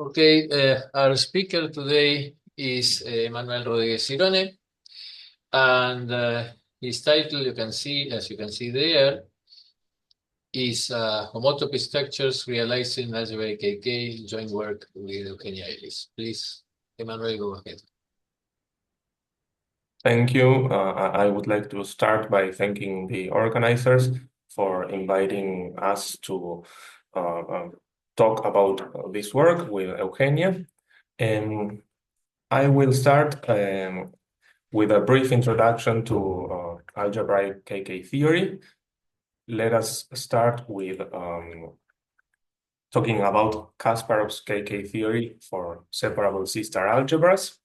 Okay, our speaker today is Emanuel Rodríguez Cirone, and his title, as you can see there, is Homotopy Structures Realizing Algebraic KK Joint Work with Eugenia Ellis. Please, Emanuel, go ahead. Thank you. I would like to start by thanking the organizers for inviting us to talk about this work with Eugenia. And I will start with a brief introduction to algebraic KK theory. Let us start with talking about Kasparov's KK theory for separable C-star algebras.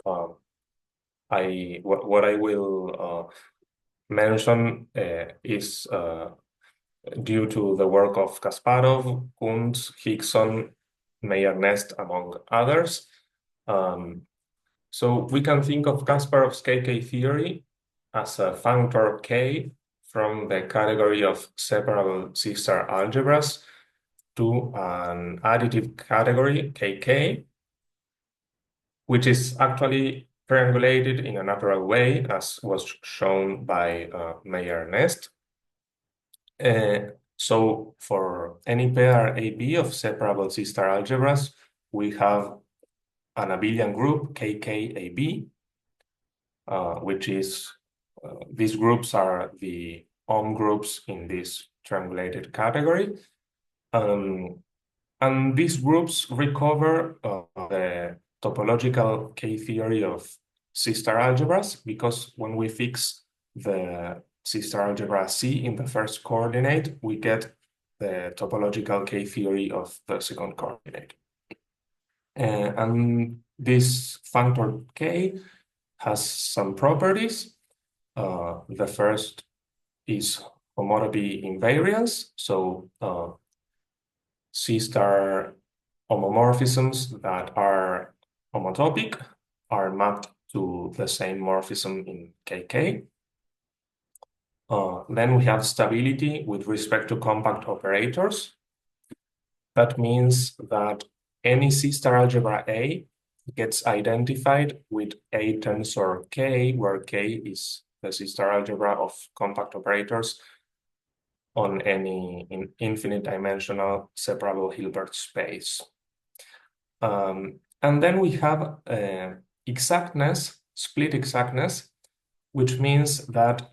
What I will mention is due to the work of Kasparov, Kuntz, Hickson, Meyer-Nest, among others. So we can think of Kasparov's KK theory as a functor K from the category of separable C-star algebras to an additive category, kk, which is actually triangulated in a natural way, as was shown by Meyer-Nest. So for any pair AB of separable C-star algebras, we have an abelian group, kk-AB, which is, these groups are the Ohm groups in this triangulated category. And these groups recover the topological K-theory of C-star algebras, because when we fix the C-star algebra C in the first coordinate, we get the topological K-theory of the second coordinate. And this functor K has some properties. The first is homotopy invariance. So C-star homomorphisms that are homotopic are mapped to the same morphism in kk. Then we have stability with respect to compact operators. That means that any C-star algebra A gets identified with A tensor K, where K is the C-star algebra of compact operators on any infinite dimensional separable Hilbert space. And then we have exactness, split exactness, which means that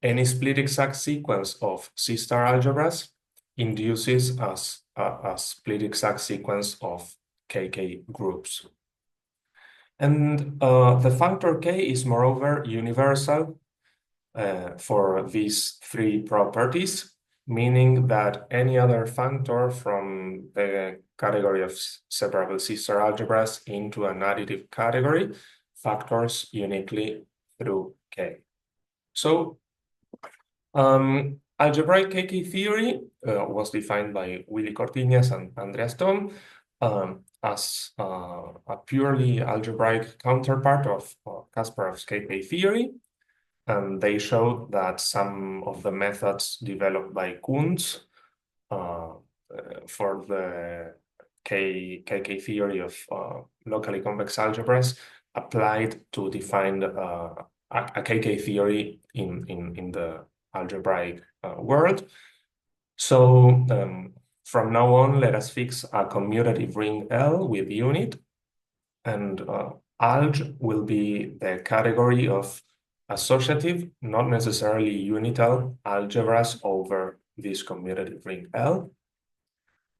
any split exact sequence of C-star algebras induces a split exact sequence of kk groups. And the functor k is moreover universal for these three properties, meaning that any other functor from the category of separable C-star algebras into an additive category factors uniquely through k. So algebraic KK theory was defined by Willy Cortiñas and Andreas-Thom as a purely algebraic counterpart of Kasparov's KK theory. And they showed that some of the methods developed by Kuntz for the kk theory of locally convex algebras applied to define a kk theory in the algebraic world. So from now on, let us fix a commutative ring L with unit, and alg will be the category of associative, not necessarily unital, algebras over this commutative ring L.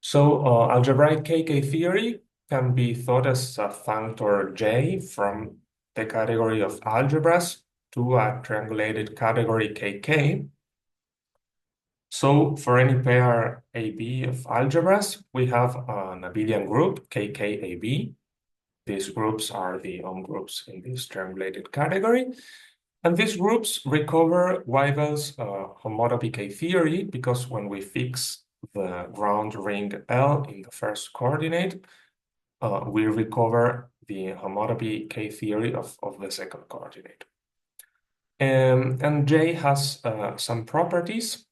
So algebraic KK theory can be thought as a functor J from the category of algebras to a triangulated category kk. So for any pair AB of algebras, we have an abelian group, kk-AB. These groups are the Ohm groups in this triangulated category. And these groups recover Weibel's homotopy K theory, because when we fix the ground ring L in the first coordinate, we recover the homotopy K theory of the second coordinate. And J has some properties.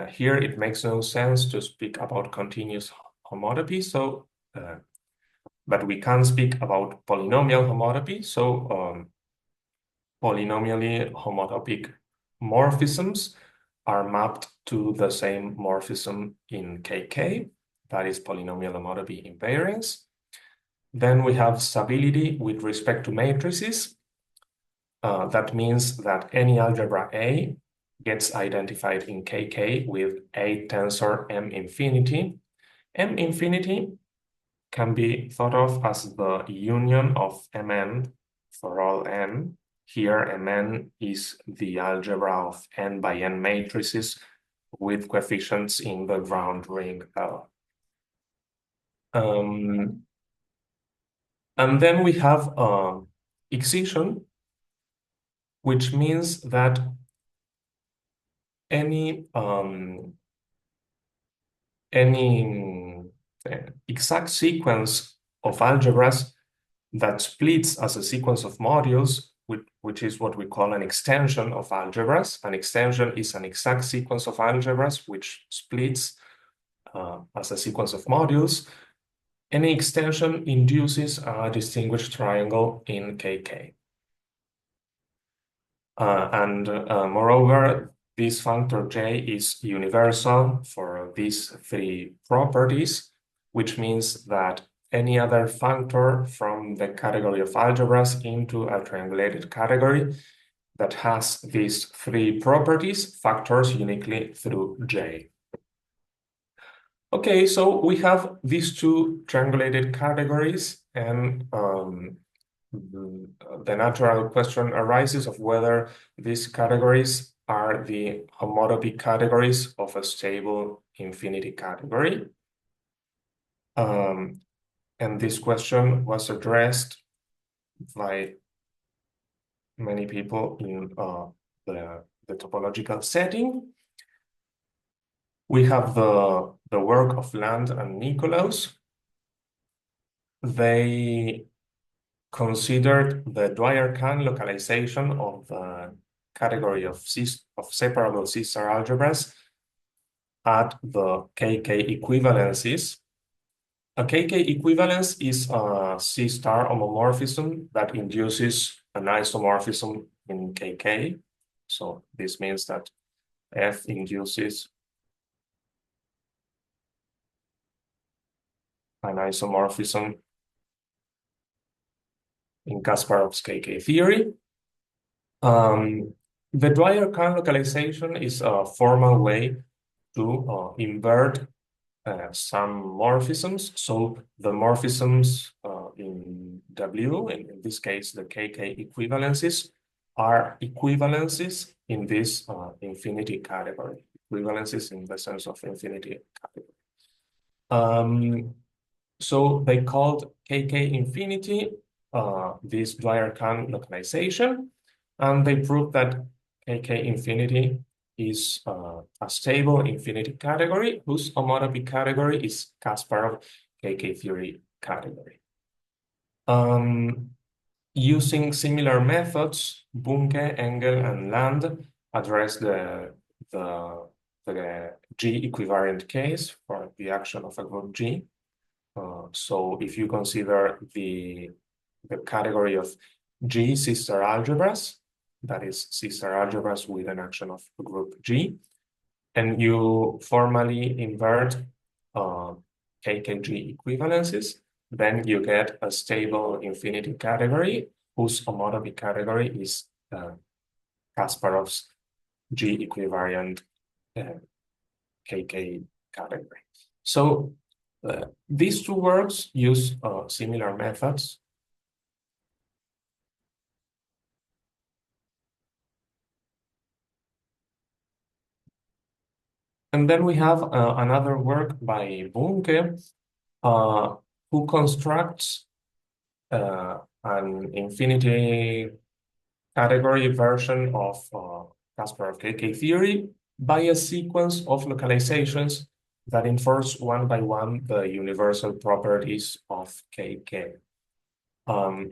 Here it makes no sense to speak about continuous homotopy. So, but we can speak about polynomial homotopy. So, polynomially homotopic morphisms are mapped to the same morphism in kk. That is polynomial homotopy invariance. Then we have stability with respect to matrices. That means that any algebra A gets identified in kk with a tensor M infinity. M infinity can be thought of as the union of Mn for all n. Here, Mn is the algebra of n by n matrices with coefficients in the ground ring L. And then we have excision, which means that any exact sequence of algebras that splits as a sequence of modules, which is what we call an extension of algebras. An extension is an exact sequence of algebras which splits as a sequence of modules. Any extension induces a distinguished triangle in kk. Moreover, this functor J is universal for these three properties, which means that any other functor from the category of algebras into a triangulated category that has these three properties factors uniquely through J. Okay, so we have these two triangulated categories, and the natural question arises of whether these categories are the homotopy categories of a stable infinity category. And this question was addressed by many people in the topological setting. We have the work of Land and Nikolaus. They considered the Dwyer-Kan localization of the category of separable C-star algebras at the kk-equivalences. A kk-equivalence is a C-star homomorphism that induces an isomorphism in kk. So this means that F induces an isomorphism in Kasparov's kk theory. The Dwyer-Kan localization is a formal way to invert some morphisms. So the morphisms in W, in this case, the kk equivalences, are equivalences in this infinity category. Equivalences in the sense of infinity category. So they called kk infinity this Dwyer-Kan localization, and they proved that kk infinity is a stable infinity category whose homotopy category is Kasparov kk theory category. Using similar methods, Bunke, Engel, and Land address the G equivariant case for the action of a group G. So if you consider the category of G C-star algebras, that is C-star algebras with an action of group G, and you formally invert KKG equivalences, then you get a stable infinity category whose homotopy category is Kasparov's G equivariant KK category. So these two works use similar methods. And then we have another work by Bunke, who constructs an infinity category version of Kasparov KK theory by a sequence of localizations that enforce one by one the universal properties of KK.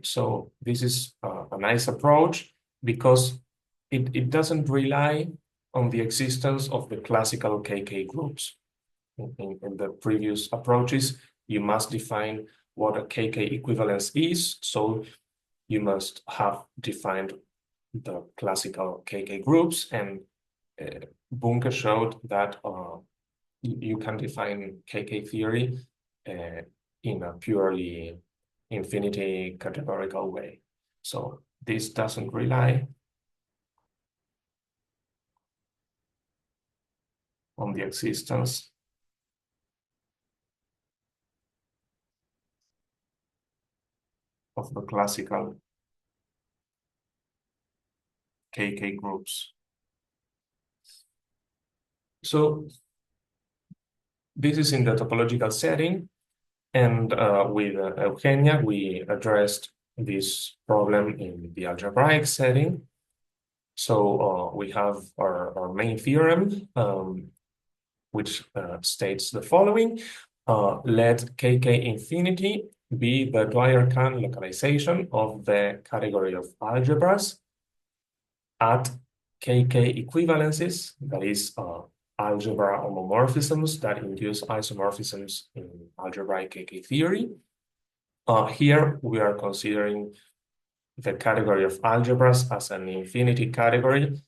So this is a nice approach because it doesn't rely on the existence of the classical KK groups. in the previous approaches, you must define what a kk-equivalence is. So you must have defined the classical kk groups, and Bunke showed that you can define kk theory in a purely infinity categorical way. So this doesn't rely on the existence of the classical kk groups. So this is in the topological setting, and with Eugenia, we addressed this problem in the algebraic setting. So we have our main theorem, which states the following. Let kk infinity be the Dwyer-Kan localization of the category of algebras at kk-equivalences, that is algebra homomorphisms that induce isomorphisms in algebraic kk theory. Here we are considering the category of algebras as an infinity category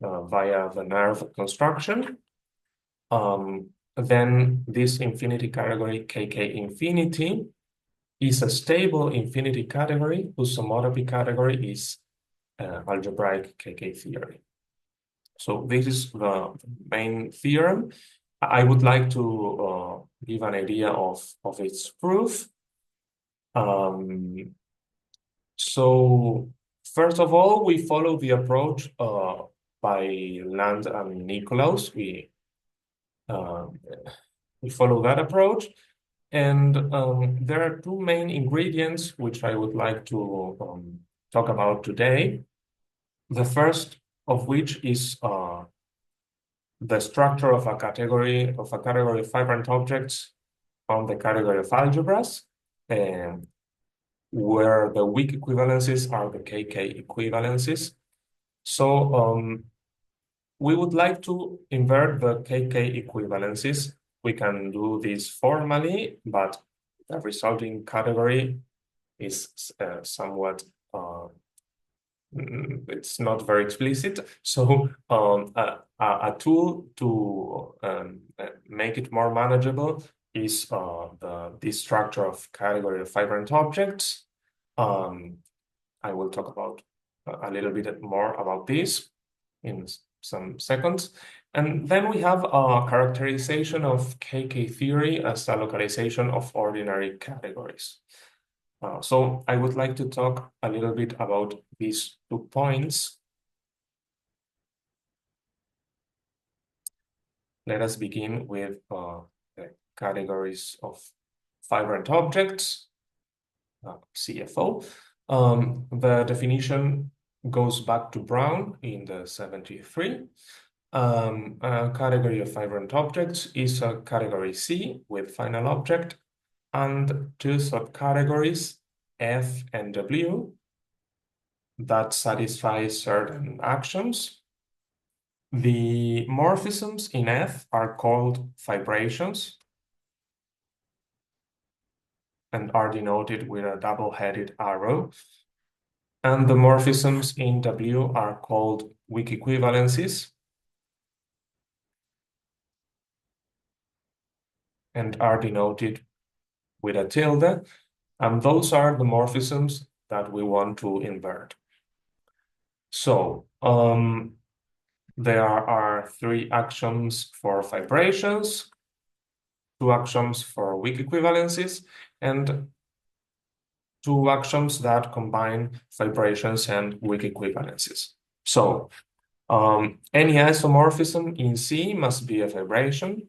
via the nerve construction. Then this infinity category kk infinity is a stable infinity category whose homotopy category is algebraic kk theory. So this is the main theorem. I would like to give an idea of its proof. So first of all, we follow the approach by Land and Nikolaus. We follow that approach, and there are two main ingredients which I would like to talk about today. The first of which is the structure of a category of fibrant objects on the category of algebras, where the weak equivalences are the kk equivalences. So we would like to invert the kk equivalences. We can do this formally, but the resulting category is somewhat it's not very explicit. So a tool to make it more manageable is this structure of category of fibrant objects. I will talk about a little bit more about this in some seconds. And then we have a characterization of kk theory as a localization of ordinary categories. So I would like to talk a little bit about these 2 points. Let us begin with the categories of fibrant objects, CFO. The definition goes back to Brown in the 73. A category of fibrant objects is a category C with final object and 2 subcategories, F and W, that satisfy certain actions. The morphisms in F are called fibrations and are denoted with a double-headed arrow. And the morphisms in W are called weak equivalences and are denoted with a tilde. And those are the morphisms that we want to invert. So there are 3 axioms for fibrations, 2 axioms for weak equivalences, and 2 axioms that combine fibrations and weak equivalences. So any isomorphism in C must be a fibration.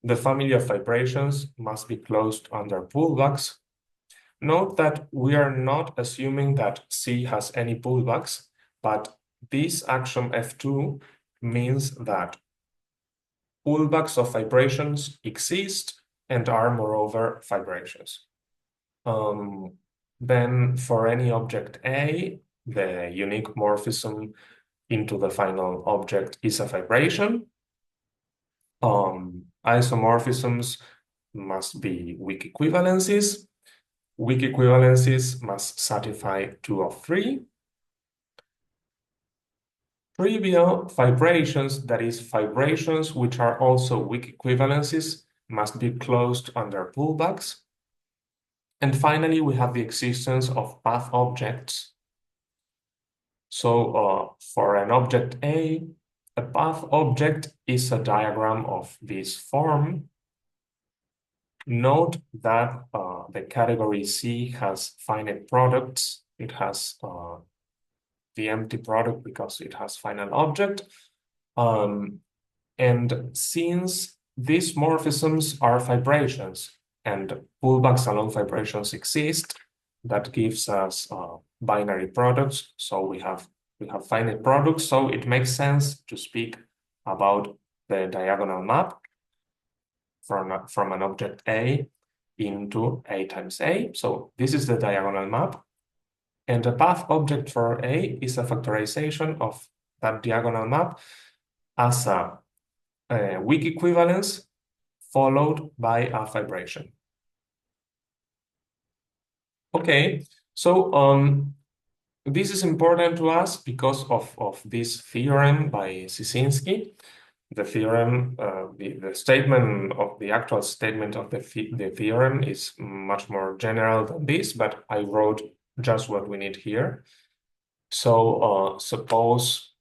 The family of fibrations must be closed under pullbacks. Note that we are not assuming that C has any pullbacks, but this axiom F2 means that pullbacks of fibrations exist and are moreover fibrations. Then for any object A, the unique morphism into the final object is a fibration. Isomorphisms must be weak equivalences. Weak equivalences must satisfy 2 of 3. Trivial fibrations, that is, fibrations which are also weak equivalences, must be closed under pullbacks. And finally, we have the existence of path objects. So for an object A path object is a diagram of this form. Note that the category C has finite products. It has the empty product because it has final object. And since these morphisms are fibrations and pullbacks along fibrations exist, that gives us binary products. So we have finite products. So it makes sense to speak about the diagonal map from an object A into A times A. So this is the diagonal map. And the path object for A is a factorization of that diagonal map as a weak equivalence followed by a fibration. Okay, so this is important to us because of this theorem by Szysinski. The theorem, the statement of the actual statement of the theorem is much more general than this, but I wrote just what we need here. So suppose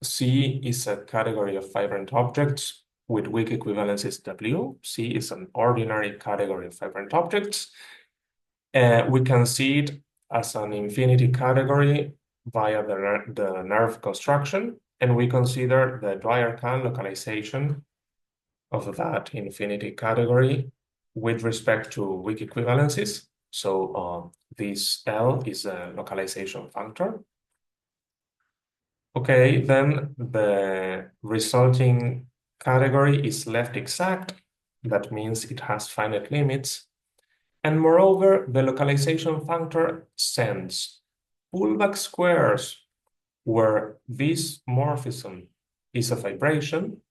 C is a category of fibrant objects with weak equivalences W. C is an ordinary category of fibrant objects. We can see it as an infinity category via the nerve construction, and we consider the Dwyer-Kan localization of that infinity category with respect to weak equivalences. So this L is a localization functor. Okay, then the resulting category is left exact. That means it has finite limits. And moreover, the localization functor sends pullback squares where this morphism is a fibration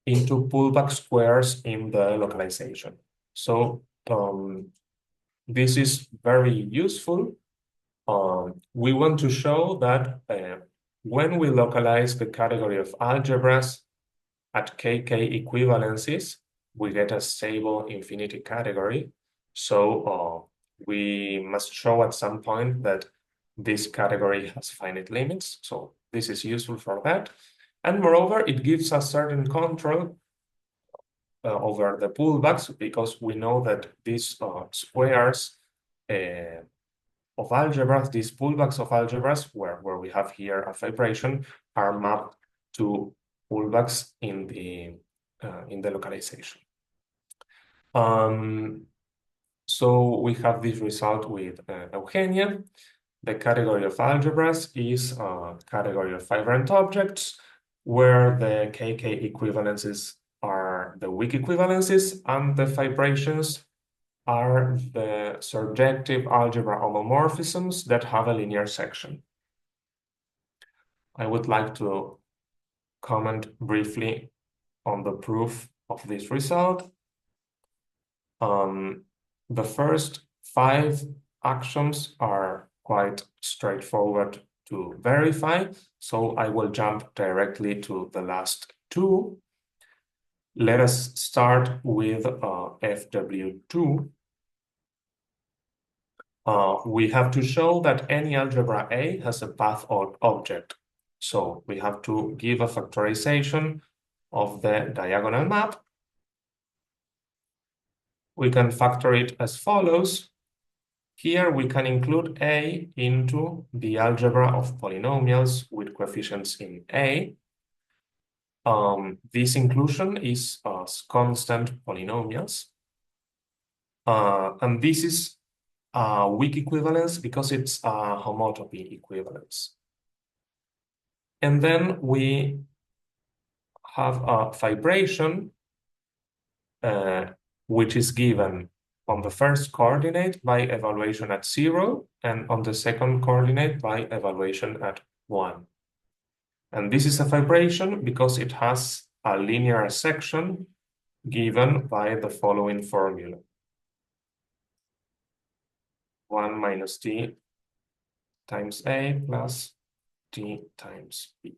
into pullback squares in the localization. So this is very useful. We want to show that when we localize the category of algebras at kk-equivalences, we get a stable infinity category. So we must show at some point that this category has finite limits. So this is useful for that. And moreover, it gives us certain control over the pullbacks because we know that these squares of algebras, these pullbacks of algebras, where we have here a fibration, are mapped to pullbacks in the localization. So we have this result with Eugenia. The category of algebras is a category of fibrant objects where the kk-equivalences are the weak equivalences and the fibrations are the surjective algebra homomorphisms that have a linear section. I would like to comment briefly on the proof of this result. The first 5 actions are quite straightforward to verify, so I will jump directly to the last 2. Let us start with FW2. We have to show that any algebra A has a path object. So we have to give a factorization of the diagonal map. We can factor it as follows. Here we can include A into the algebra of polynomials with coefficients in A. This inclusion is as constant polynomials. And this is a weak equivalence because it's a homotopy equivalence. And then we have a fibration which is given on the first coordinate by evaluation at 0 and on the second coordinate by evaluation at 1. And this is a fibration because it has a linear section given by the following formula. 1 minus t times A plus t times B.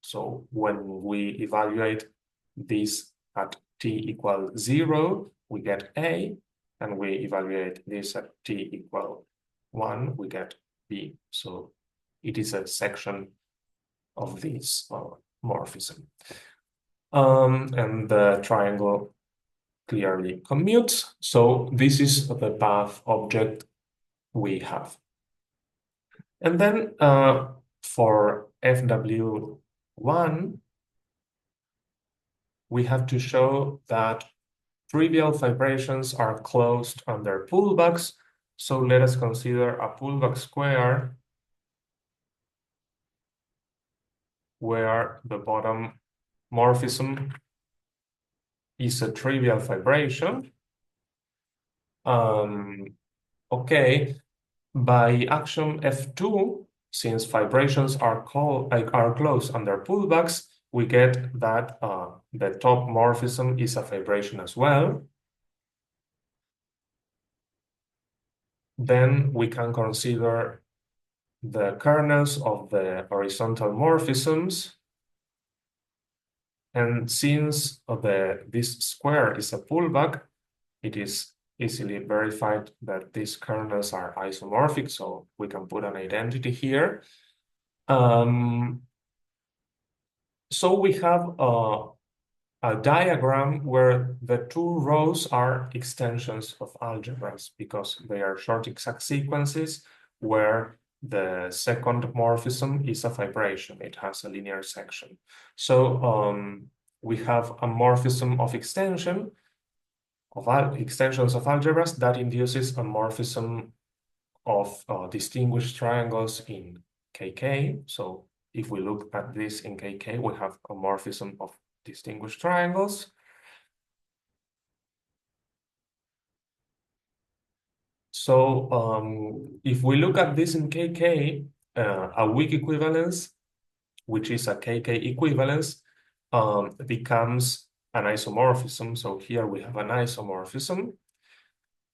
So when we evaluate this at t equal 0, we get A, and we evaluate this at t equal 1, we get B. So it is a section of this morphism. And the triangle clearly commutes. So this is the path object we have. And then for FW1, we have to show that trivial fibrations are closed under pullbacks. So let us consider a pullback square where the bottom morphism is a trivial fibration. Okay, by axiom F2, since fibrations are closed under pullbacks, we get that the top morphism is a fibration as well. Then we can consider the kernels of the horizontal morphisms. And since this square is a pullback, it is easily verified that these kernels are isomorphic, so we can put an identity here. So we have a diagram where the two rows are extensions of algebras because they are short exact sequences where the second morphism is a fibration. It has a linear section. So we have a morphism of extensions of algebras that induces a morphism of distinguished triangles in kk. So if we look at this in kk, we have a morphism of distinguished triangles. So if we look at this in kk, a weak equivalence, which is a kk-equivalence, becomes an isomorphism. So here we have an isomorphism.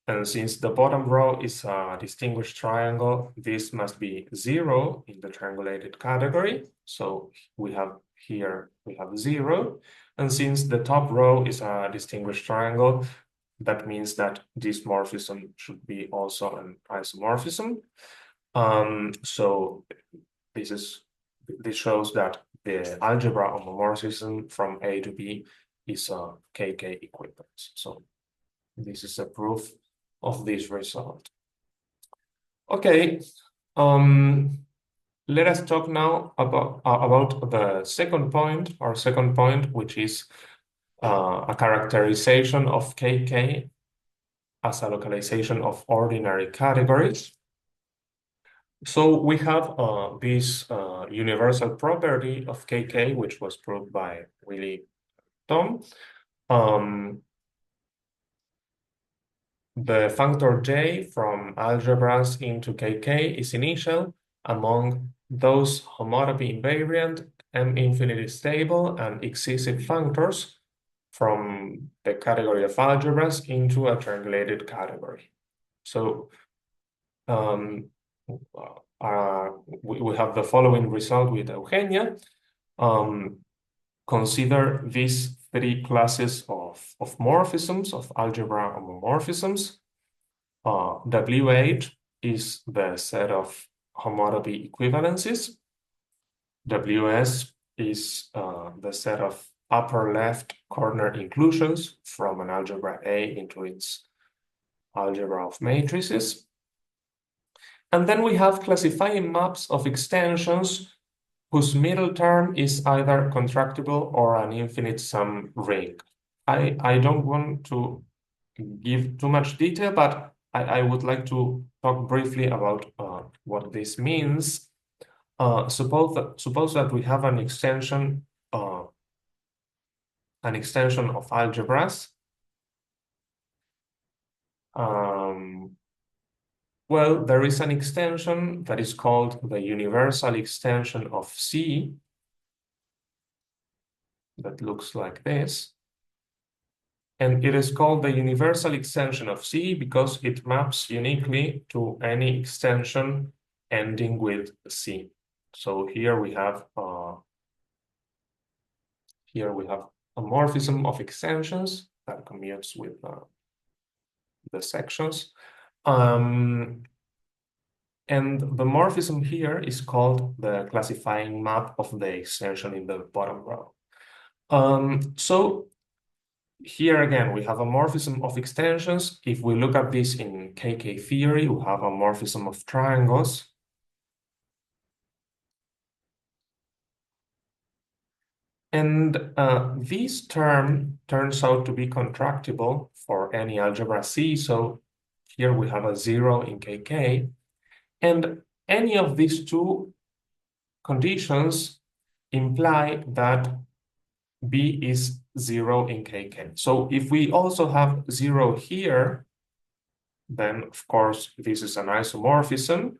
And since the bottom row is a distinguished triangle, this must be 0 in the triangulated category. So we have 0. And since the top row is a distinguished triangle, that means that this morphism should be also an isomorphism. So this shows that the algebra homomorphism from A to B is a kk equivalence. So this is a proof of this result. Okay, let us talk now about the second point, which is a characterization of kk as a localization of ordinary categories. So we have this universal property of kk, which was proved by Thom. The functor j from algebras into kk is initial among those homotopy invariant, M-infinity stable, and excisive functors from the category of algebras into a triangulated category. So we have the following result with Eugenia. Consider these three classes of morphisms, of algebra homomorphisms. W8 is the set of homotopy equivalences. WS is the set of upper left corner inclusions from an algebra A into its algebra of matrices. And then we have classifying maps of extensions whose middle term is either contractible or an infinite sum ring. I don't want to give too much detail, but I would like to talk briefly about what this means. Suppose that we have an extension of algebras. Well, there is an extension that is called the universal extension of C that looks like this. And it is called the universal extension of C because it maps uniquely to any extension ending with C. So here we have a morphism of extensions that commutes with the sections. And the morphism here is called the classifying map of the extension in the bottom row. So here again, we have a morphism of extensions. If we look at this in KK theory, we have a morphism of triangles. And this term turns out to be contractible for any algebra C. So here we have a 0 in KK. And any of these two conditions imply that B is 0 in KK. So if we also have 0 here, then of course this is an isomorphism.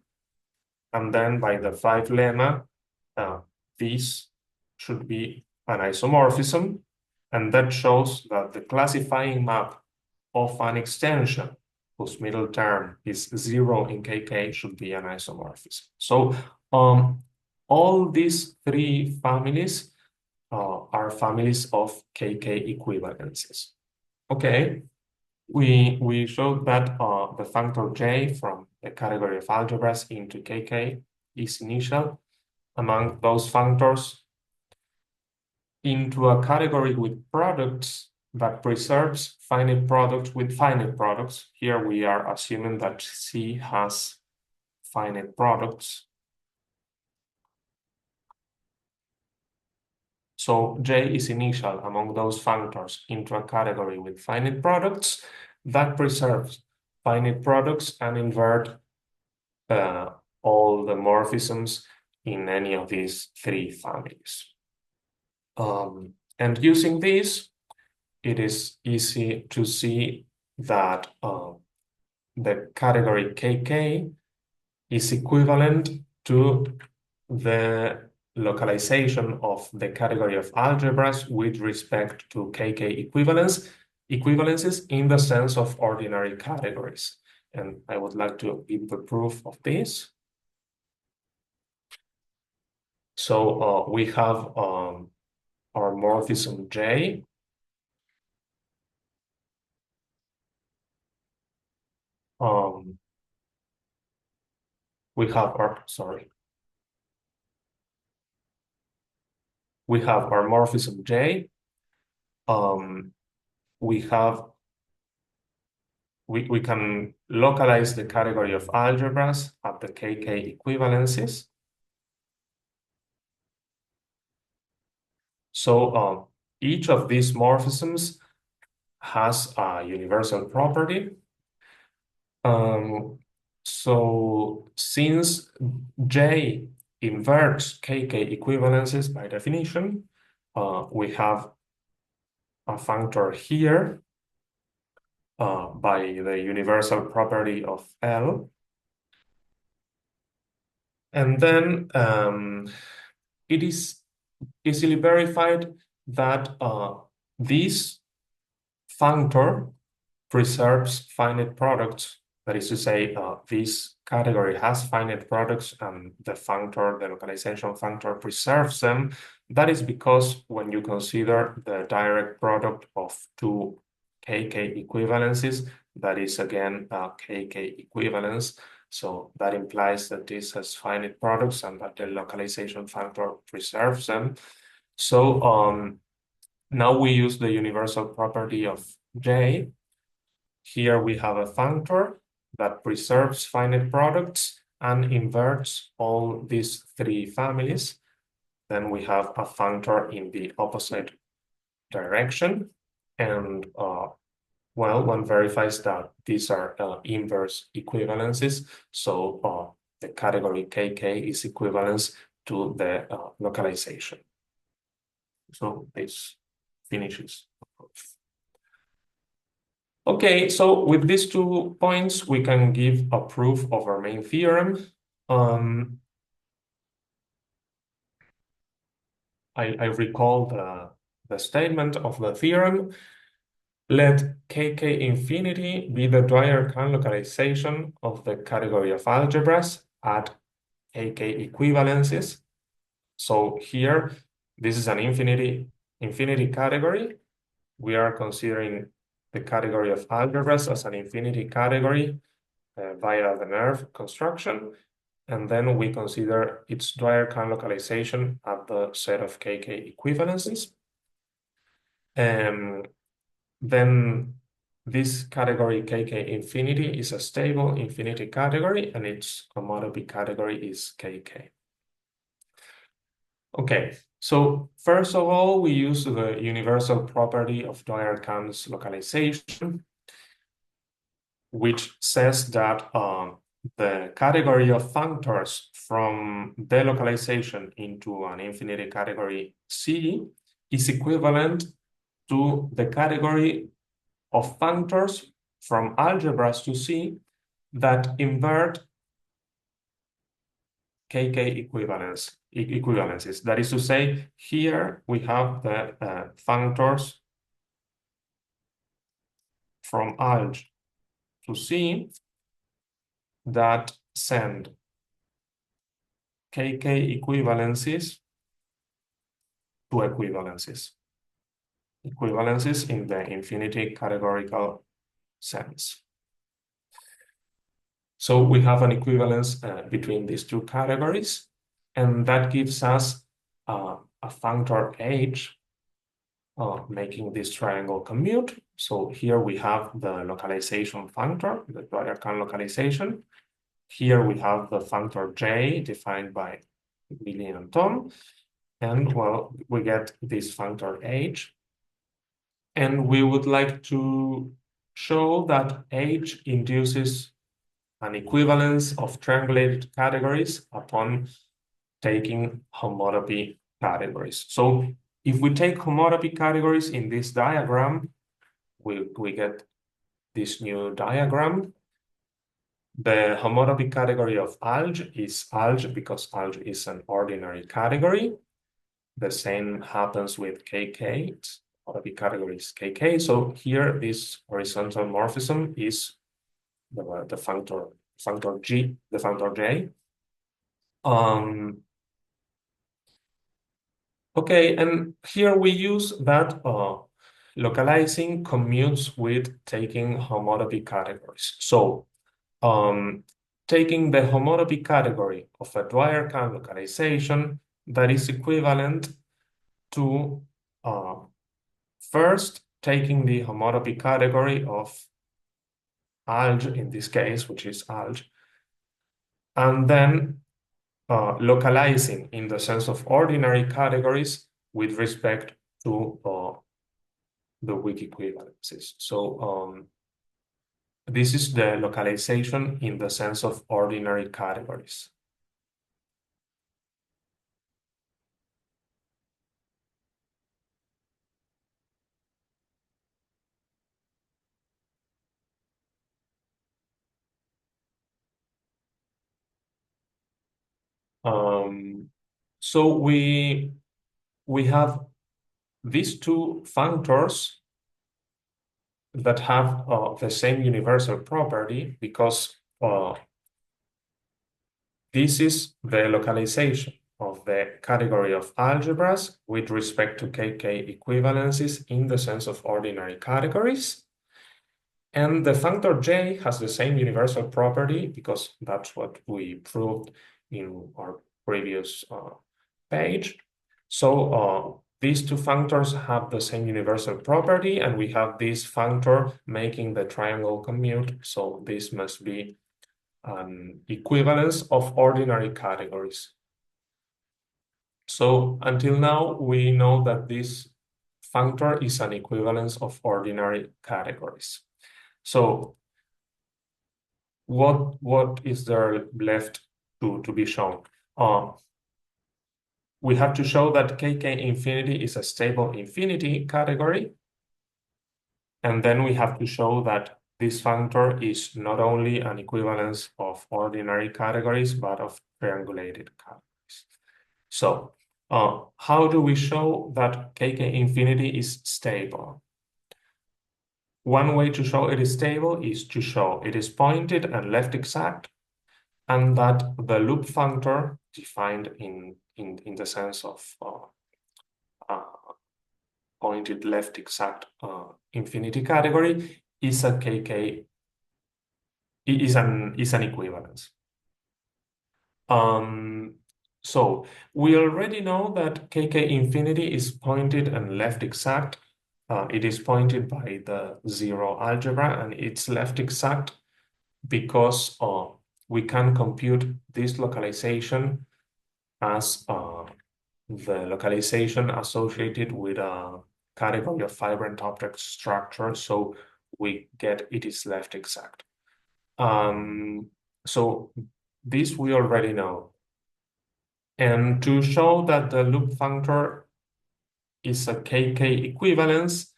And then by the 5 lemma, this should be an isomorphism. And that shows that the classifying map of an extension whose middle term is 0 in KK should be an isomorphism. So all these three families are families of kk-equivalences. Okay, we showed that the functor J from the category of algebras into kk is initial among those functors into a category with products that preserves finite products with finite products. Here we are assuming that C has finite products. So J is initial among those functors into a category with finite products that preserves finite products and invert all the morphisms in any of these three families. And using this, it is easy to see that the category KK is equivalent to the localization of the category of algebras with respect to KK equivalences in the sense of ordinary categories. And I would like to give the proof of this. So we have our morphism J. We have our, we have our morphism J. We can localize the category of algebras at the KK equivalences. So each of these morphisms has a universal property. So since J inverts KK equivalences by definition, we have a functor here by the universal property of L. And then it is easily verified that this functor preserves finite products. That is to say, this category has finite products and the functor, the localization functor, preserves them. That is because when you consider the direct product of two KK equivalences, that is again a KK equivalence. So that implies that this has finite products and that the localization functor preserves them. So now we use the universal property of J. Here we have a functor that preserves finite products and inverts all these three families. Then we have a functor in the opposite direction. And well, one verifies that these are inverse equivalences. So the category KK is equivalent to the localization. So this finishes the proof. Okay, so with these 2 points, we can give a proof of our main theorem. I recall the statement of the theorem. Let kk infinity be the Dwyer-Kan localization of the category of algebras at kk-equivalences. So here, this is an infinity category. We are considering the category of algebras as an infinity category via the nerve construction. And then we consider its Dwyer-Kan localization at the set of kk-equivalences. Then this category kk infinity is a stable infinity category, and its homotopy category is kk. Okay, so first of all, we use the universal property of Dwyer-Kan's localization, which says that the category of functors from delocalization into an infinity category C is equivalent to the category of functors from algebras to C that invert kk-equivalences. That is to say, here we have the functors from alg to C that send kk-equivalences to equivalences. Equivalences in the infinity categorical sense. So we have an equivalence between these two categories, and that gives us a functor h making this triangle commute. So here we have the localization functor, the Dwyer-Kan localization. Here we have the functor j defined by Willy and Thom. And well, we get this functor h. And we would like to show that h induces an equivalence of triangulated categories upon taking homotopy categories. So if we take homotopy categories in this diagram, we get this new diagram. The homotopy category of alg is alg because alg is an ordinary category. The same happens with kk. Its homotopy category is kk. So here this horizontal morphism is the functor G, the functor J. Okay, and here we use that localizing commutes with taking homotopy categories. So taking the homotopy category of a Dwyer-Kan localization that is equivalent to first taking the homotopy category of alg in this case, which is alg, and then localizing in the sense of ordinary categories with respect to the weak equivalences. So this is the localization in the sense of ordinary categories. So we have these two functors that have the same universal property because this is the localization of the category of algebras with respect to kk equivalences in the sense of ordinary categories. And the functor j has the same universal property because that's what we proved in our previous page. So these two functors have the same universal property, and we have this functor making the triangle commute. So this must be an equivalence of ordinary categories. So until now, we know that this functor is an equivalence of ordinary categories. So what is there left to be shown? We have to show that kk infinity is a stable infinity category. And then we have to show that this functor is not only an equivalence of ordinary categories, but of triangulated categories. So how do we show that kk infinity is stable? one way to show it is stable is to show it is pointed and left exact, and that the loop functor defined in the sense of pointed left exact infinity category is a kk is an equivalence. So we already know that kk infinity is pointed and left exact. It is pointed by the zero algebra, and it's left exact because we can compute this localization as the localization associated with a category of fibrant object structure. So we get it is left exact. So this we already know. And to show that the loop functor is a kk equivalence,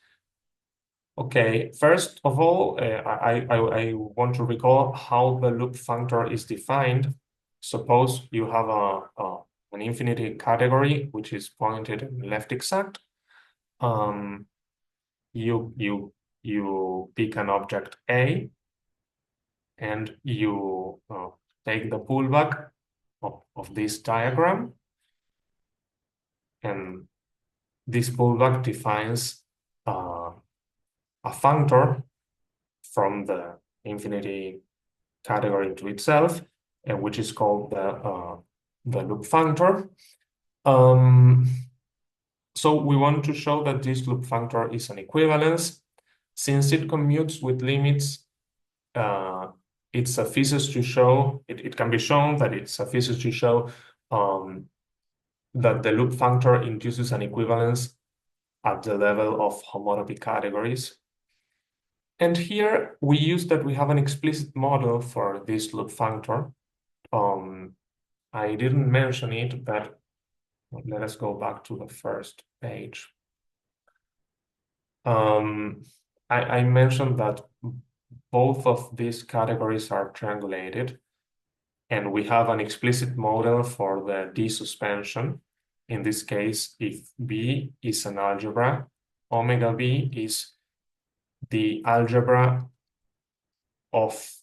okay, first of all, I want to recall how the loop functor is defined. Suppose you have an infinity category which is pointed and left exact. You pick an object A, and you take the pullback of this diagram, and this pullback defines a functor from the infinity category into itself, which is called the loop functor. So we want to show that this loop functor is an equivalence. Since it commutes with limits, it suffices to show, it can be shown that it suffices to show that the loop functor induces an equivalence at the level of homotopy categories. And here we use that we have an explicit model for this loop functor. I didn't mention it, but let us go back to the first page. I mentioned that both of these categories are triangulated, and we have an explicit model for the D suspension. In this case, if B is an algebra, omega B is the algebra of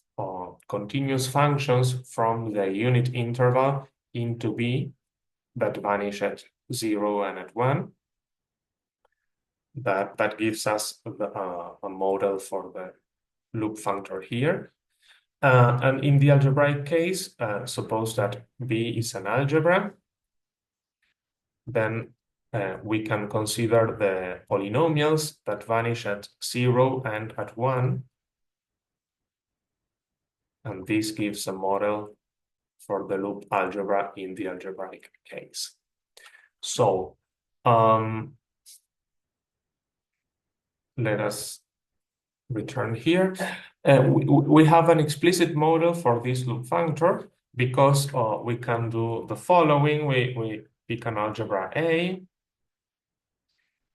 continuous functions from the unit interval into B that vanish at 0 and at 1. That gives us a model for the loop functor here. And in the algebraic case, suppose that B is an algebra, then we can consider the polynomials that vanish at 0 and at 1. And this gives a model for the loop algebra in the algebraic case. So let us return here. We have an explicit model for this loop functor because we can do the following. We pick an algebra A.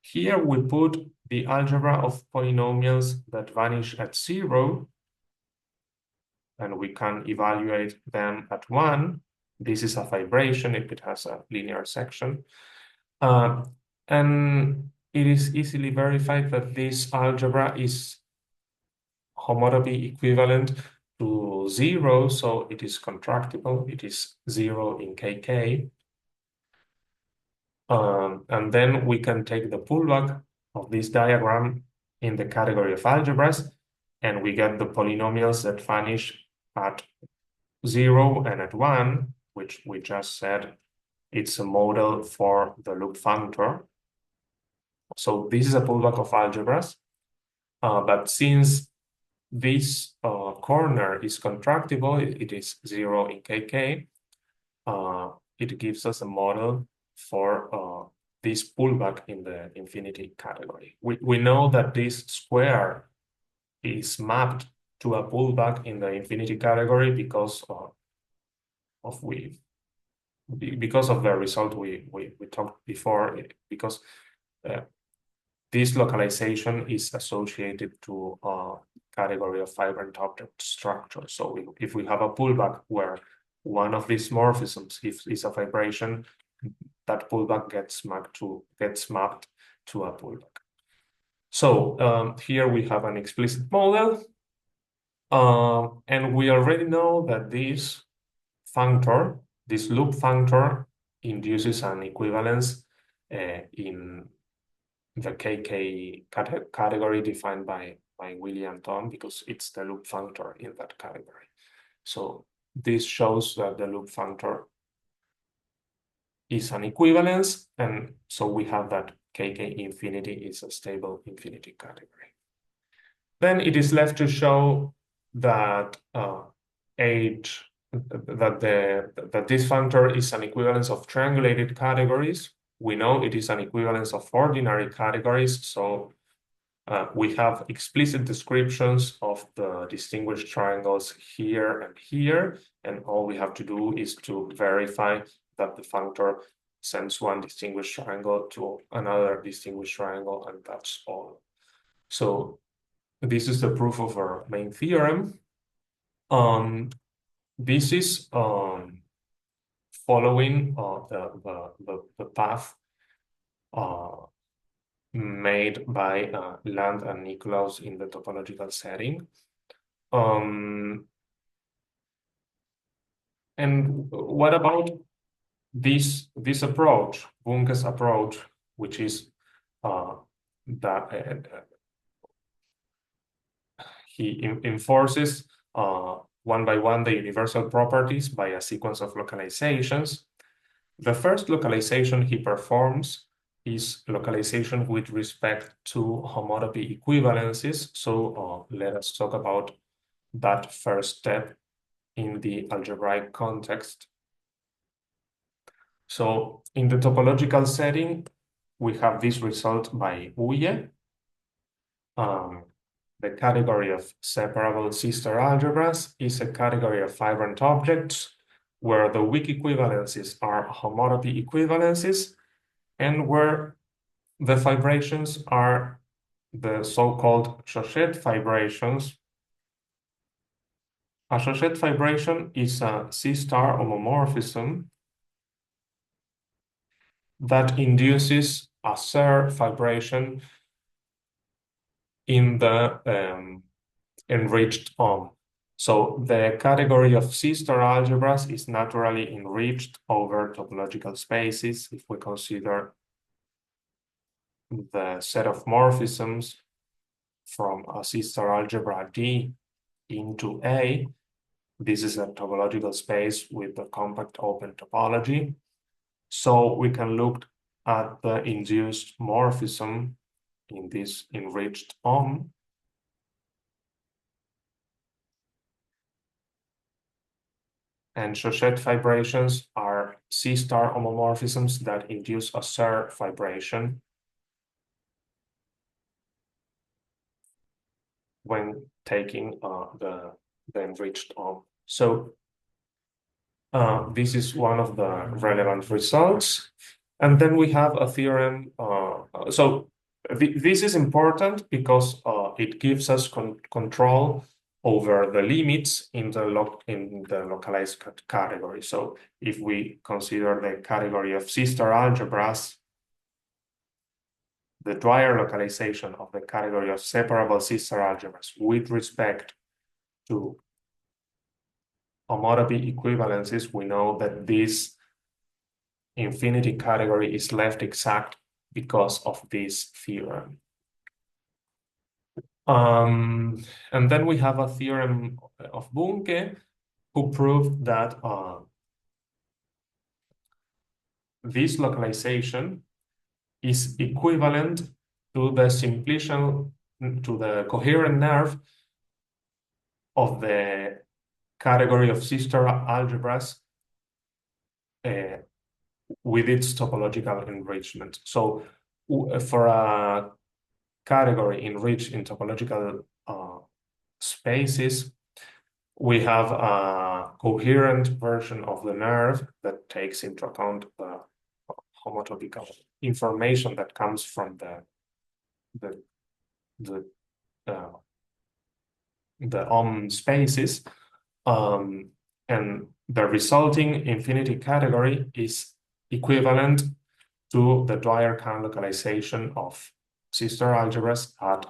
Here we put the algebra of polynomials that vanish at 0, and we can evaluate them at 1. This is a fibration if it has a linear section. And it is easily verified that this algebra is homotopy equivalent to 0, so it is contractible. It is 0 in kk. And then we can take the pullback of this diagram in the category of algebras, and we get the polynomials that vanish at 0 and at 1, which we just said it's a model for the loop functor. So this is a pullback of algebras, but since this corner is contractible, it is 0 in kk, it gives us a model for this pullback in the infinity category. We know that this square is mapped to a pullback in the infinity category because of the result we talked before, because this localization is associated to a category of fibrant object structure. So if we have a pullback where one of these morphisms is a fibration, that pullback gets mapped to a pullback. So here we have an explicit model, and we already know that this functor, this loop functor, induces an equivalence in the kk category defined by William-Thom, because it's the loop functor in that category. So this shows that the loop functor is an equivalence, and so we have that kk infinity is a stable infinity category. Then it is left to show that that this functor is an equivalence of triangulated categories. We know it is an equivalence of ordinary categories, so we have explicit descriptions of the distinguished triangles here and here, and all we have to do is to verify that the functor sends one distinguished triangle to another distinguished triangle, and that's all. So this is the proof of our main theorem. This is following the path made by Land and Nikolaus in the topological setting. And what about this approach, Bunke's approach, which is that he enforces one by one the universal properties by a sequence of localizations. The first localization he performs is localization with respect to homotopy equivalences. So let us talk about that first step in the algebraic context. So in the topological setting, we have this result by Uye. The category of separable sister algebras is a category of fibrant objects where the weak equivalences are homotopy equivalences and where the fibrations are the so-called Chauchet fibrations. A Chauchet fibration is a C-star homomorphism that induces a Serre fibration in the enriched Om. So the category of C-star algebras is naturally enriched over topological spaces if we consider the set of morphisms from a C-star algebra D into A. This is a topological space with the compact open topology. So we can look at the induced morphism in this enriched Om. And Chauchet fibrations are C-star homomorphisms that induce a Serre fibration when taking the enriched Om. So this is one of the relevant results. And then we have a theorem. This is important because it gives us control over the limits in the localized category. So if we consider the category of C-star algebras, the Dwyer localization of the category of separable C-star algebras with respect to homotopy equivalences, we know that this infinity category is left exact because of this theorem. And then we have a theorem of Bunke who proved that this localization is equivalent to the simplicial, to the coherent nerve of the category of C-star algebras with its topological enrichment. So for a category enriched in topological spaces, we have a coherent version of the nerve that takes into account the homotopical information that comes from the Om spaces, and the resulting infinity category is equivalent to the Dwyer-Kan localization of sister algebras at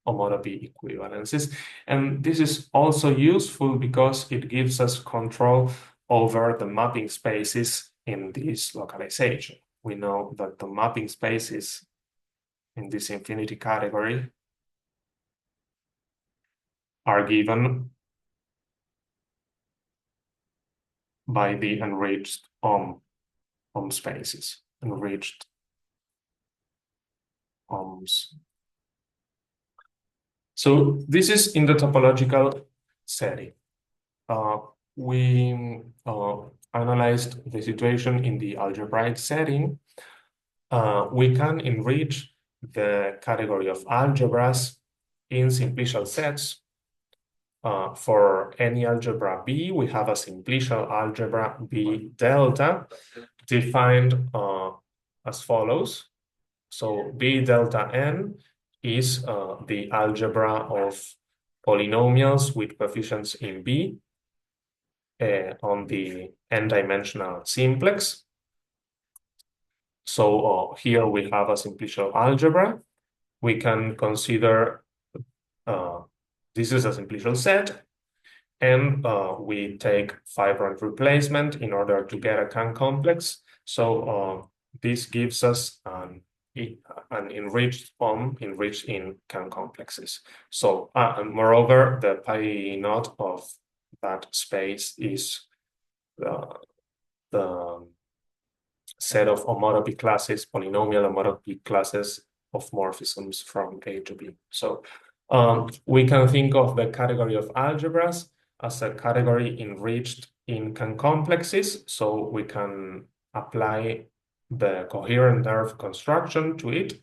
homotopy equivalences. And this is also useful because it gives us control over the mapping spaces in this localization. We know that the mapping spaces in this infinity category are given by the enriched spaces, enriched ohms. So this is in the topological setting. We analyzed the situation in the algebraic setting. We can enrich the category of algebras in simplicial sets. For any algebra B, we have a simplicial algebra B delta defined as follows. So B delta n is the algebra of polynomials with coefficients in B on the n-dimensional simplex. So here we have a simplicial algebra. We can consider this is a simplicial set, and we take fibrant replacement in order to get a Kan complex. So this gives us an enriched form, enriched in Kan complexes. So and moreover, the pi naught of that space is the set of homotopy classes, polynomial homotopy classes of morphisms from A to B. So we can think of the category of algebras as a category enriched in Kan complexes. So we can apply the coherent nerve construction to it.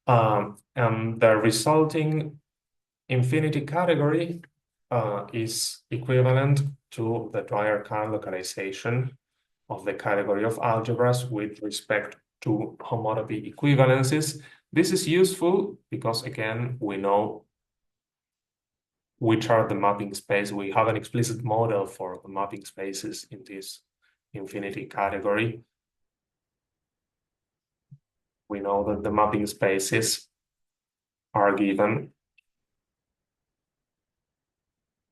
And the resulting infinity category is equivalent to the Dwyer-Kan localization of the category of algebras with respect to homotopy equivalences. This is useful because, again, we know which are the mapping space. We have an explicit model for the mapping spaces in this infinity category. We know that the mapping spaces are given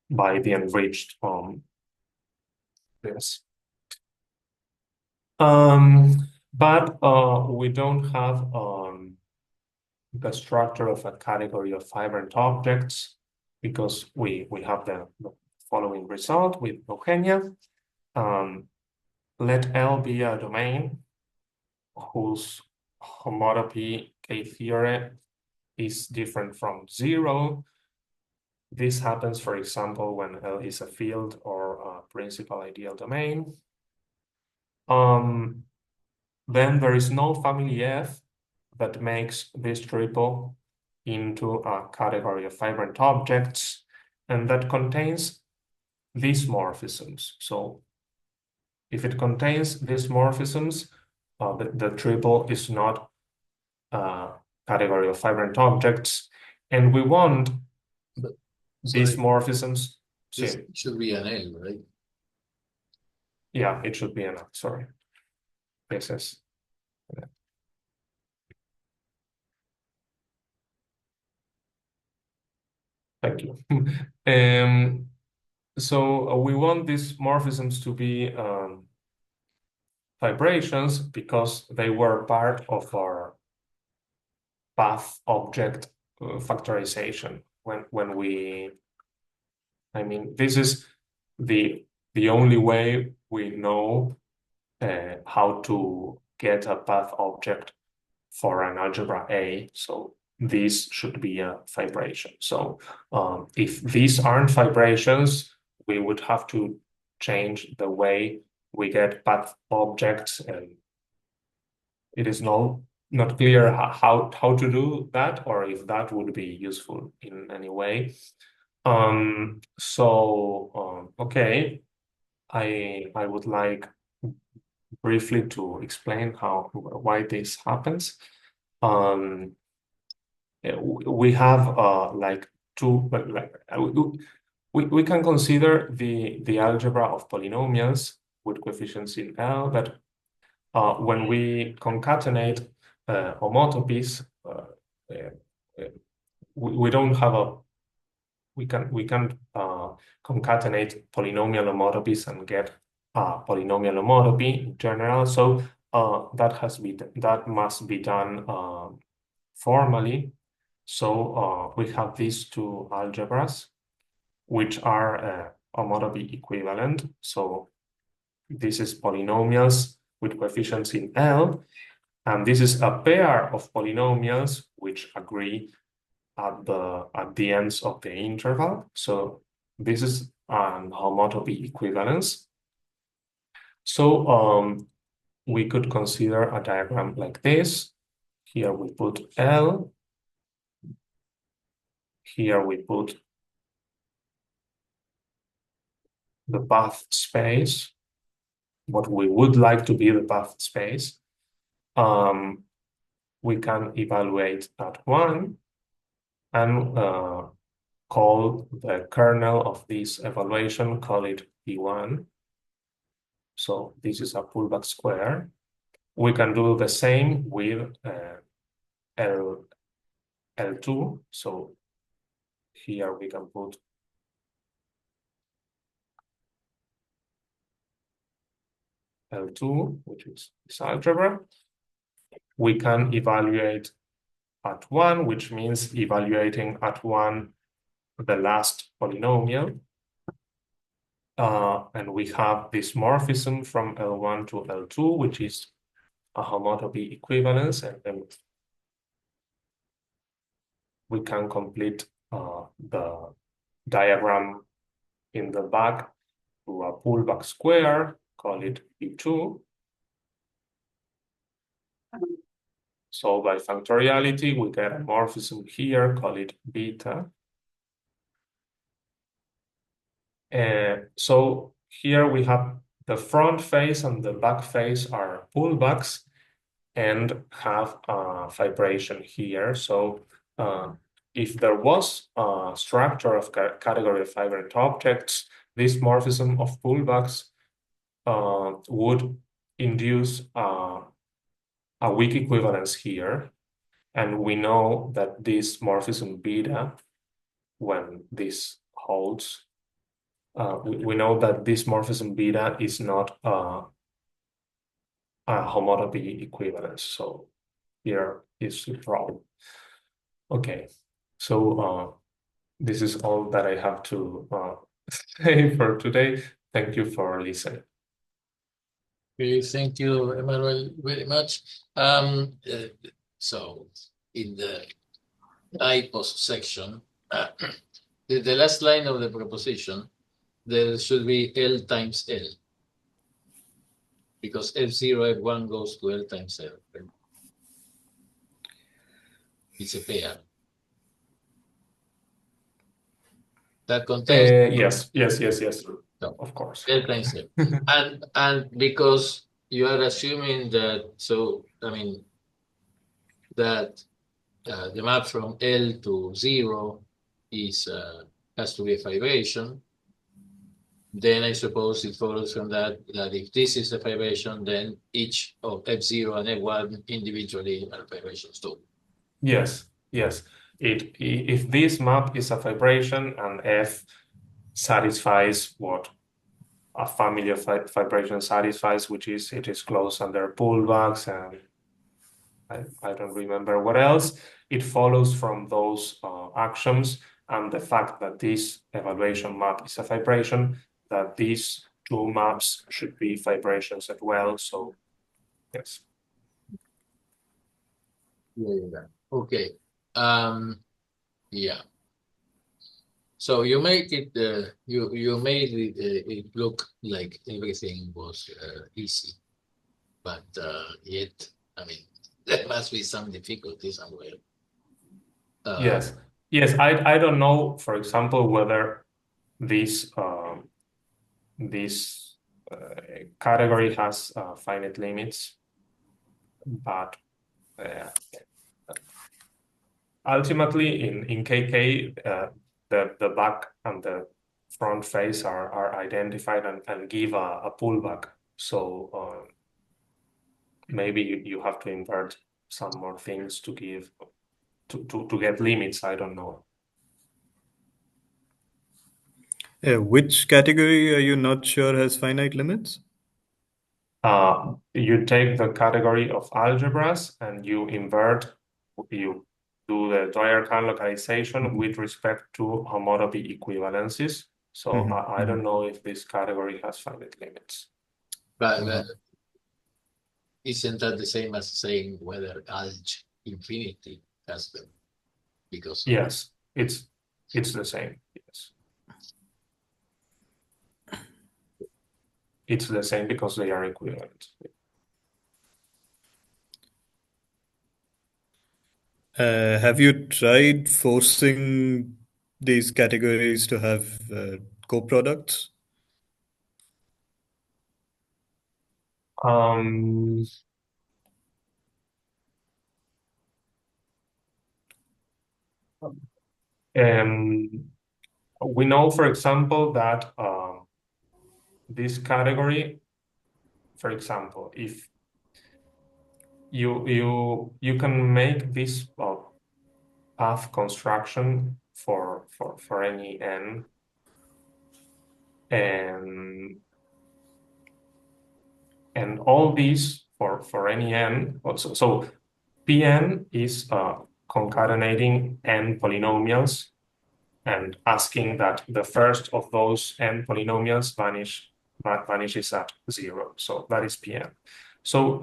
by the enriched this. But we don't have the structure of a category of fibrant objects because we have the following result with Eugenia. Let L be a domain whose homotopy K-theory is different from 0. This happens, for example, when L is a field or a principal ideal domain. Then there is no family F that makes this triple into a category of fibrant objects, and that contains these morphisms. So if it contains these morphisms, the triple is not a category of fibrant objects, and we want these morphisms. This should be an L, right? Yeah, it should be an L, sorry. Yes. Thank you. So we want these morphisms to be fibrations because they were part of our path object factorization. When we, I mean, this is the only way we know how to get a path object for an algebra A. So this should be a fibration. So if these aren't fibrations, we would have to change the way we get path objects, and it is not clear how to do that, or if that would be useful in any way. Okay, I would like briefly to explain why this happens. We have like two, but like we can consider the algebra of polynomials with coefficients in L, but when we concatenate homotopies we don't have we can concatenate polynomial homotopies and get a polynomial homotopy in general. So that must be done formally. So we have these two algebras, which are homotopy equivalent. So this is polynomials with coefficients in L, and this is a pair of polynomials which agree at the ends of the interval. So this is an homotopy equivalence. So we could consider a diagram like this. Here we put L. Here we put the path space, what we would like to be the path space. We can evaluate at 1 and call the kernel of this evaluation, call it P1. So this is a pullback square. We can do the same with L2. So here we can put L2, which is this algebra. We can evaluate at 1, which means evaluating at 1 the last polynomial. And we have this morphism from L1 to L2, which is a homotopy equivalence, and then we can complete the diagram in the back to a pullback square, call it P2. So by factoriality, we get a morphism here, call it beta. So here we have the front face and the back face are pullbacks and have a fibration here. So if there was a structure of category of fibrant objects, this morphism of pullbacks would induce a weak equivalence here. And we know that this morphism beta, when this holds, we know that this morphism beta is not a homotopy equivalence. So here is the problem. Okay, so this is all that I have to say for today. Thank you for listening. Okay, thank you, Emanuel, very much. So in the I post section, the last line of the proposition, there should be L times L, because F0, F1 goes to L times L. It's a pair. That contains... Yes. No, of course. L times L. and because you are assuming that, so, I mean, that the map from L to 0 is has to be a fibration, then I suppose it follows from that if this is a fibration, then each of F0 and F1 individually are fibrations too. Yes. If this map is a fibration and F satisfies what a family of fibrations satisfies, which is it is closed under pullbacks, and I don't remember what else, it follows from those actions and the fact that this evaluation map is a fibration, that these two maps should be fibrations as well. So yes. Yeah. Okay. Yeah. So you make it. You made it look like everything was easy, but yet, I mean, there must be some difficulty somewhere. Yes. I don't know, for example, whether this category has finite limits, but ultimately in KK, the back and the front face are identified and give a pullback. So maybe you have to invert some more things to give to get limits. I don't know. Which category are you not sure has finite limits? You take the category of algebras and you do the Dwyer-Kan localization with respect to homotopy equivalences. So I don't know if this category has finite limits. But isn't that the same as saying whether alg infinity has them? Because yes, it's the same. Yes, it's the same because they are equivalent. Have you tried forcing these categories to have co-products? Um, we know, for example, that this category, for example, if you can make this path construction for any n, and all these for any n. Also, so Pn is concatenating n polynomials and asking that the first of those n polynomials vanishes at 0. So that is Pn. So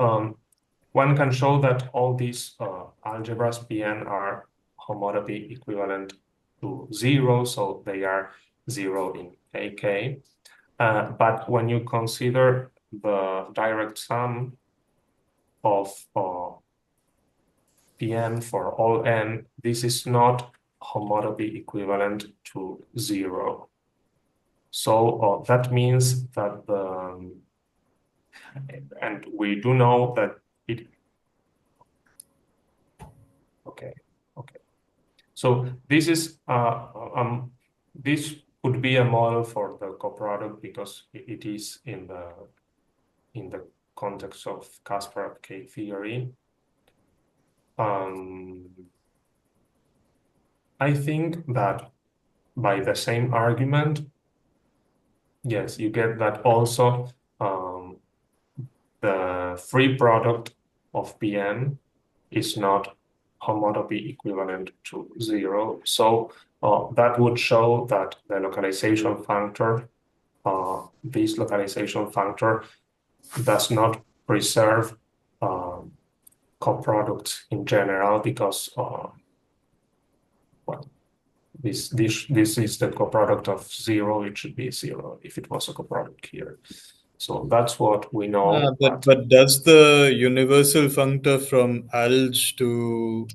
one can show that all these algebras Pn are homotopy equivalent to 0, so they are 0 in kk. But when you consider the direct sum of Pn for all n, this is not homotopy equivalent to 0. So that means that and we do know that it, okay. So this is this could be a model for the coproduct because it is in the context of Kasparov K theory. I think that by the same argument, yes, you get that also the free product of Pn is not homotopy equivalent to 0. So that would show that the localization functor, this localization functor does not preserve coproducts in general because well, this is the coproduct of 0. It should be 0 if it was a coproduct here. So that's what we know. But does the universal functor from alg to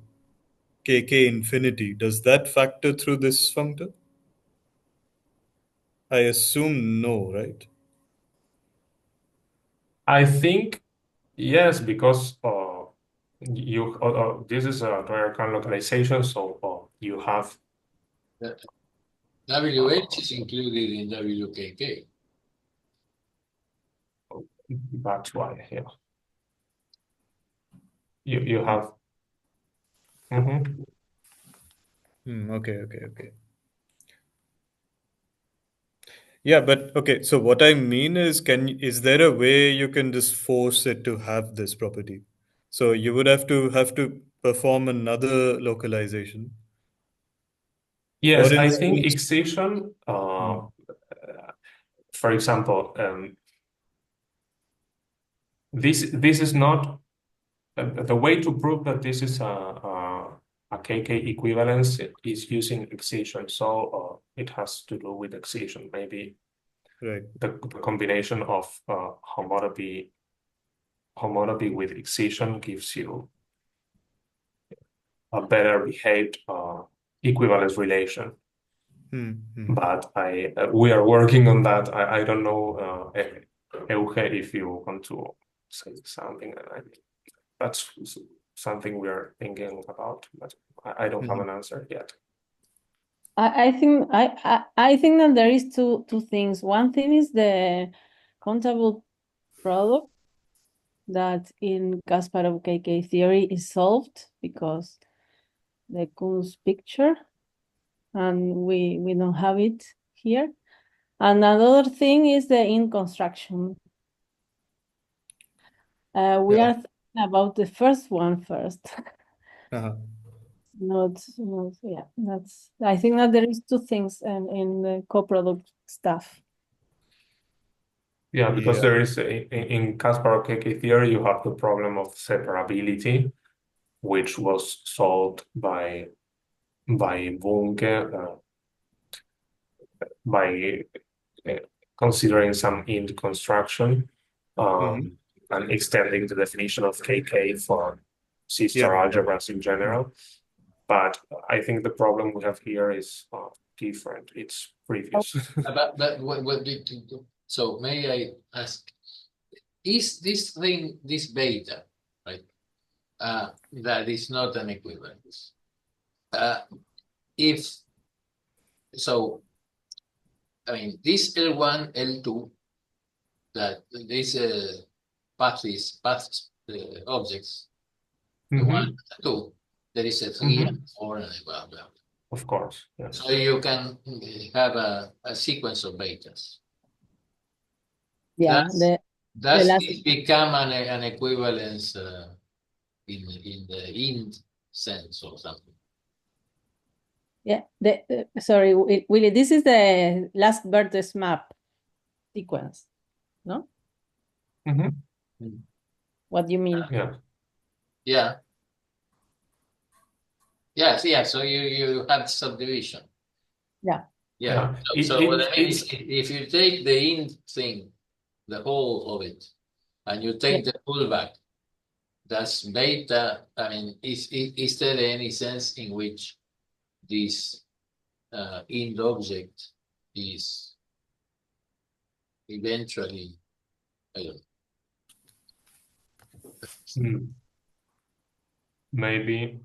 kk infinity, does that factor through this functor? I assume no, right? I think yes, because this is a Dwyer-Kan localization, so you have WH is included in WKK. that's why, yeah. You have Okay. Yeah, but okay, so what I mean is, is there a way you can just force it to have this property? So you would have to perform another localization. For yes, I think instance, excision, for example, this is not the way to prove that this is a kk equivalence is using excision. So it has to do with excision. Maybe right. the combination of homotopy with excision gives you a better behaved equivalence relation. But we are working on that. I don't know, Euge, if you want to say something. That's something we are thinking about, but I don't have an answer yet. I think that there is two things. One thing is the countable product that in Kasparov KK theory is solved because Kuhn's picture, and we don't have it here. And another thing is the in construction. We are thinking about the first one first. Not, yeah, that's, I think that there is two things in the coproduct stuff. Yeah, because there is in Kasparov KK theory, you have the problem of separability, which was solved by Bunke by considering some int construction and extending the definition of KK for C-star algebras in general. But I think the problem we have here is different. It's previous. But what did you do? So may I ask, is this thing, this beta, right, that is not an equivalence? If so, I mean, this L1, L2, that these paths objects, the 1, the 2, there is a 3 and 4 and blah, blah. Of course, yes. So you can have a sequence of betas. Yeah, does it become an equivalence in the int sense or something? Yeah, sorry, Willie, this is the last vertex map sequence, no? What do you mean? Yeah. Yes, so you had subdivision. Yeah. So what I mean is, if you take the int thing, the whole of it, and you take the pullback, that's beta. I mean, is there any sense in which this int object is eventually, I don't know. Maybe.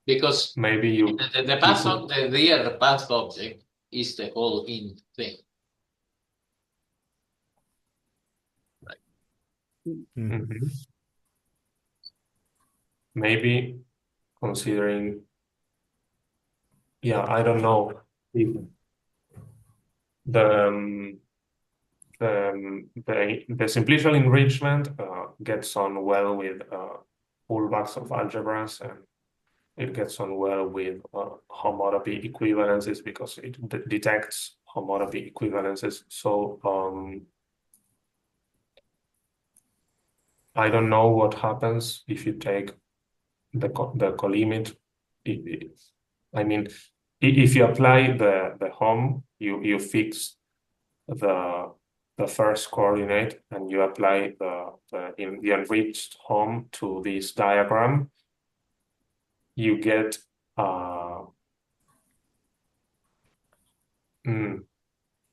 Because maybe you the path of the real path object is the whole int thing. Right. Maybe considering, I don't know if the simplicial enrichment gets on well with pullbacks of algebras, and it gets on well with homotopy equivalences because it detects homotopy equivalences. So I don't know what happens if you take the colimit. I mean, if you apply the hom, you fix the first coordinate and you apply the enriched hom to this diagram, you get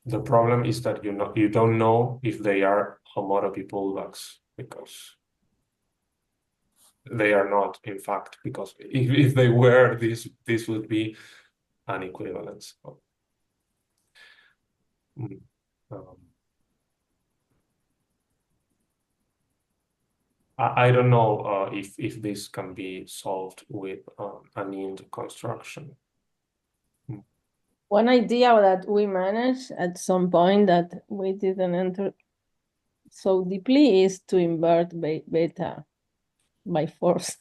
the problem is that you don't know if they are homotopy pullbacks, because they are not, in fact, because if they were, this would be an equivalence. I don't know if this can be solved with an int construction. One idea that we managed at some point that we didn't enter so deeply is to invert beta by force.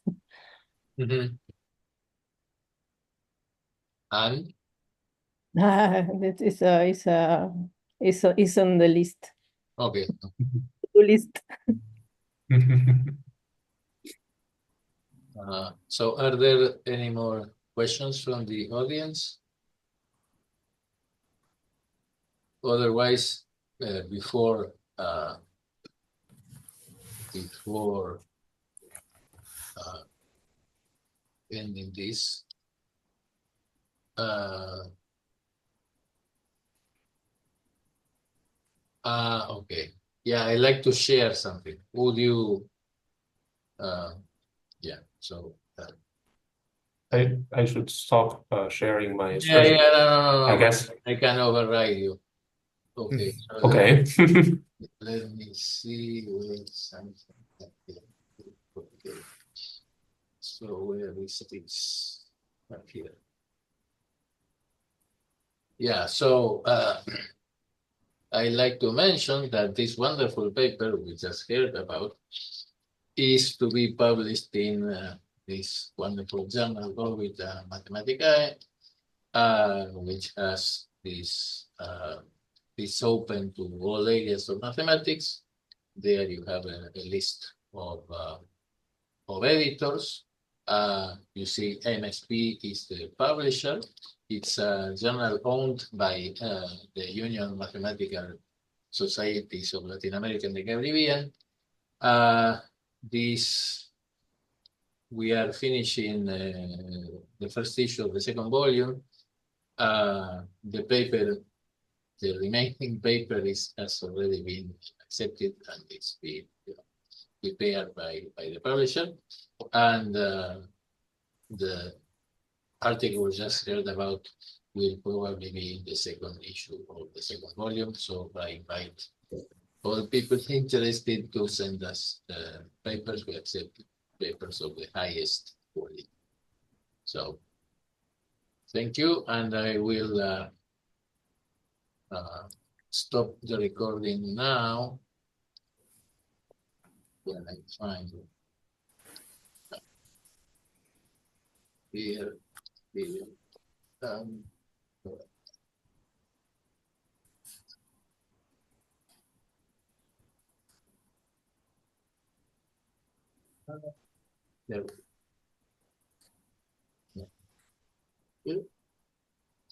And that is on the list. Okay. List. So are there any more questions from the audience? Otherwise, before ending this, okay. Yeah, I'd like to share something. Would you? So I should stop sharing my screen. No. I guess I can override you. Okay. Okay. Let me see with something. Okay. So where is this? Up here. Yeah, so I like to mention that this wonderful paper we just heard about is to be published in this wonderful journal Orbita Mathematicae, which has this open to all areas of mathematics. There you have a list of editors. You see MSP is the publisher. It's a journal owned by the Union Mathematical Societies of Latin America and the Caribbean. We are finishing the first issue of the second volume. The remaining paper has already been accepted and it's been prepared by the publisher. And the article we just heard about will probably be in the second issue of the second volume. So I invite all people interested to send us papers. We accept papers of the highest quality. So thank you, and I will stop the recording now when I find it. Here. There. Yeah.